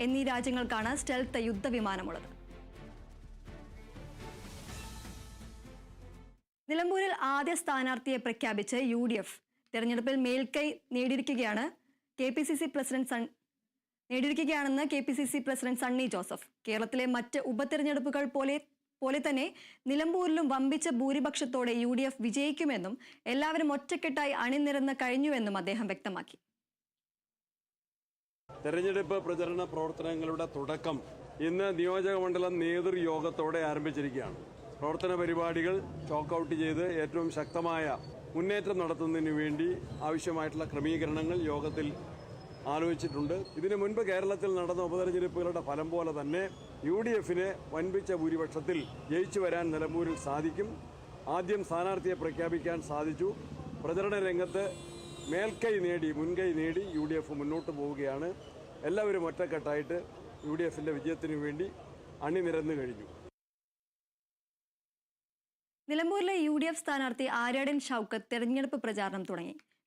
എന്നീ രാജ്യങ്ങൾക്കാണ് സ്റ്റെൽത്ത് യുദ്ധവിമാനമുള്ളത്. നിലമ്പൂരിൽ ആദ്യ സ്ഥാനാർത്ഥിയെ പ്രഖ്യാപിച്ച് UDF തെരഞ്ഞെടുപ്പിൽ മേൽക്കൈ നേടിയിരിക്കുകയാണെന്ന് KPCC പ്രസിഡന്റ് സണ്ണി ജോസഫ്. കേരളത്തിലെ മറ്റ് ഉപതെരഞ്ഞെടുപ്പുകൾ പോലെ തന്നെ നിലമ്പൂരിലും വമ്പിച്ച ഭൂരിപക്ഷത്തോടെ UDF വിജയിക്കുമെന്നും എല്ലാവരും ഒറ്റക്കെട്ടായി അണിനിരന്ന് കഴിഞ്ഞുവെന്നും അദ്ദേഹം വ്യക്തമാക്കി. തെരഞ്ഞെടുപ്പ് പ്രചരണ പ്രവർത്തനങ്ങളുടെ തുടക്കം ഇന്ന് നിയോജകമണ്ഡലം നേതൃയോഗത്തോടെ ആരംഭിച്ചിരിക്കുകയാണ്. പ്രവർത്തന പരിപാടികൾ ചോക്കൌട്ട് ചെയ്ത് ഏറ്റവും ശക്തമായ മുന്നേറ്റം നടത്തുന്നതിന് വേണ്ടി ആവശ്യമായിട്ടുള്ള ക്രമീകരണങ്ങൾ യോഗത്തിൽ ആലോചിച്ചിട്ടുണ്ട്. ഇതിനു മുൻപ് കേരളത്തിൽ നടന്ന ഉപതെരഞ്ഞെടുപ്പുകളുടെ ഫലം പോലെ തന്നെ UDFന് വൻപിച്ച ഭൂരിപക്ഷത്തിൽ ജയിച്ചു വരാൻ നിലമ്പൂരിൽ സാധിക്കും. ആദ്യം സ്ഥാനാർത്ഥിയെ പ്രഖ്യാപിക്കാൻ സാധിച്ചു. പ്രചരണ രംഗത്ത് മുൻകൈ നേടി UDF മുന്നോട്ട് പോവുകയാണ്. എല്ലാവരും ഒറ്റക്കെട്ടായിട്ട് UDFന്റെ വിജയത്തിനു വേണ്ടി അണിനിരന്നു കഴിഞ്ഞു. നിലമ്പൂരിലെ UDF സ്ഥാനാർത്ഥി ആര്യാടൻ ഷൗക്കത്ത് തെരഞ്ഞെടുപ്പ് പ്രചാരണം തുടങ്ങി.